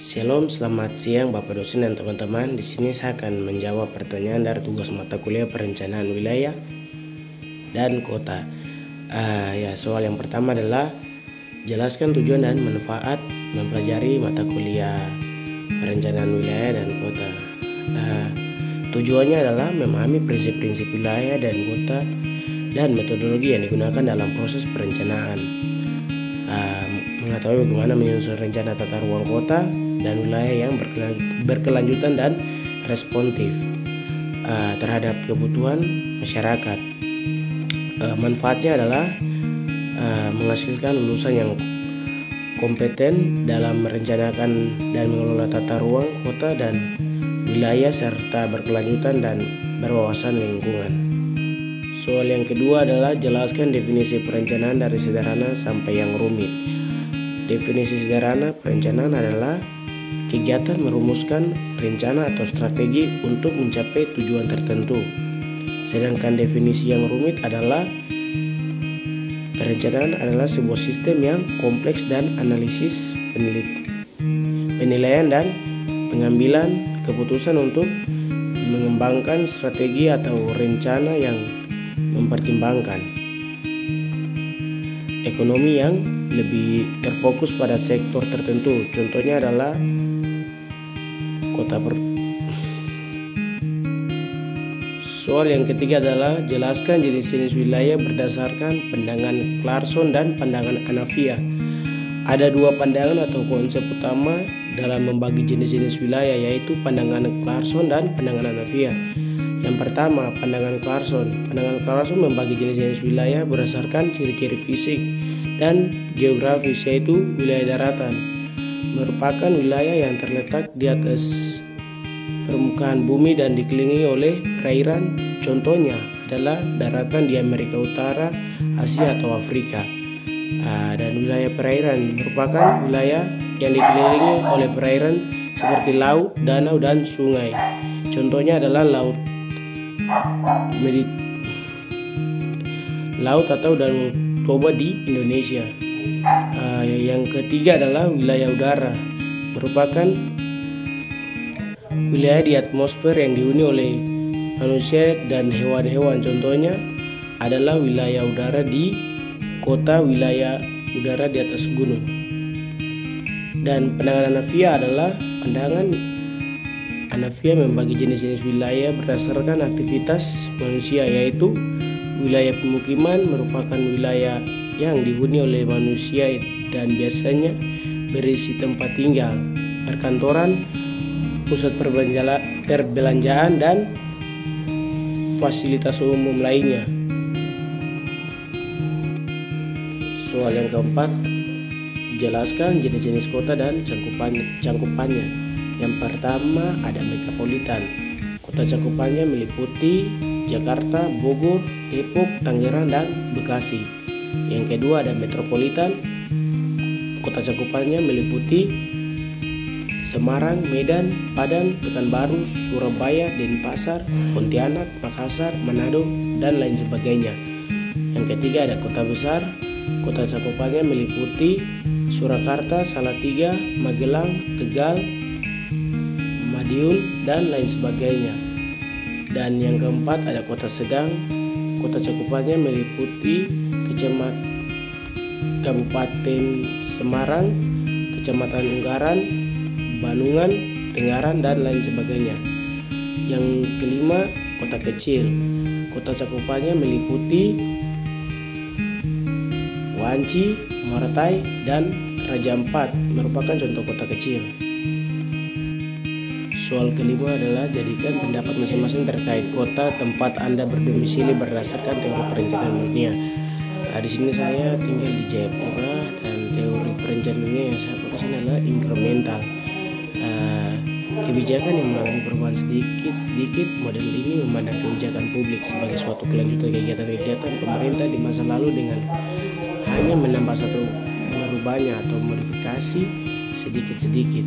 Shalom, selamat siang Bapak dosen dan teman-teman. Di sini saya akan menjawab pertanyaan dari tugas mata kuliah perencanaan wilayah dan kota. Soal yang pertama adalah jelaskan tujuan dan manfaat mempelajari mata kuliah perencanaan wilayah dan kota. Tujuannya adalah memahami prinsip-prinsip wilayah dan kota dan metodologi yang digunakan dalam proses perencanaan. Mengetahui bagaimana menyusun rencana tata ruang kota dan wilayah yang berkelanjutan dan responsif terhadap kebutuhan masyarakat. Manfaatnya adalah menghasilkan lulusan yang kompeten dalam merencanakan dan mengelola tata ruang kota dan wilayah serta berkelanjutan dan berwawasan lingkungan. Soal yang kedua adalah jelaskan definisi perencanaan dari sederhana sampai yang rumit. Definisi sederhana perencanaan adalah kegiatan merumuskan rencana atau strategi untuk mencapai tujuan tertentu. Sedangkan definisi yang rumit adalah perencanaan adalah sebuah sistem yang kompleks dan analisis, penilaian dan pengambilan keputusan untuk mengembangkan strategi atau rencana yang mempertimbangkan ekonomi yang lebih terfokus pada sektor tertentu. Contohnya adalah Soal yang ketiga adalah jelaskan jenis-jenis wilayah berdasarkan pandangan Clarkson dan pandangan Hanafiyah. Ada dua pandangan atau konsep utama dalam membagi jenis-jenis wilayah, yaitu pandangan Clarkson dan pandangan Hanafiyah. Yang pertama, pandangan Clarkson. Pandangan Clarkson membagi jenis-jenis wilayah berdasarkan ciri-ciri fisik dan geografis, yaitu wilayah daratan merupakan wilayah yang terletak di atas permukaan bumi dan dikelilingi oleh perairan. Contohnya adalah daratan di Amerika Utara, Asia atau Afrika. Dan wilayah perairan merupakan wilayah yang dikelilingi oleh perairan seperti laut, danau, dan sungai. Contohnya adalah laut atau danau Toba di Indonesia. Yang ketiga adalah wilayah udara, merupakan wilayah di atmosfer yang dihuni oleh manusia dan hewan-hewan. Contohnya adalah wilayah udara di kota, wilayah udara di atas gunung. Dan pandangan Hanafiyah adalah pandangan Hanafiyah membagi jenis-jenis wilayah berdasarkan aktivitas manusia, yaitu wilayah pemukiman merupakan wilayah yang dihuni oleh manusia dan biasanya berisi tempat tinggal, perkantoran, pusat perbelanjaan dan fasilitas umum lainnya. Soal yang keempat, jelaskan jenis-jenis kota dan cangkupannya. Yang pertama ada metropolitan. Kota cakupannya meliputi Jakarta, Bogor, Depok, Tangerang, dan Bekasi. Yang kedua ada metropolitan. Kota cakupannya meliputi Semarang, Medan, Padang, Pekanbaru, Surabaya, Denpasar, Pontianak, Makassar, Manado, dan lain sebagainya. Yang ketiga ada kota besar. Kota cakupannya meliputi Surakarta, Salatiga, Magelang, Tegal, Madiun, dan lain sebagainya. Dan yang keempat ada kota sedang. Kota cakupannya meliputi Kabupaten Semarang, Kecamatan Unggaran, Bandungan, Tengaran, dan lain sebagainya. Yang kelima, kota kecil. Kota cakupannya meliputi Wanci, Morotai, dan Raja Ampat merupakan contoh kota kecil. Soal kelima adalah jadikan pendapat masing-masing terkait kota tempat Anda berdomisili berdasarkan teori perencanaan dunia. Di sini saya tinggal di Jayapura dan teori perencanaan dunia yang saya fokuskan adalah incremental. Kebijakan yang mengalami perubahan sedikit-sedikit. Model ini memandang kebijakan publik sebagai suatu kelanjutan kegiatan-kegiatan pemerintah di masa lalu dengan hanya menambah satu merubahnya atau modifikasi sedikit-sedikit.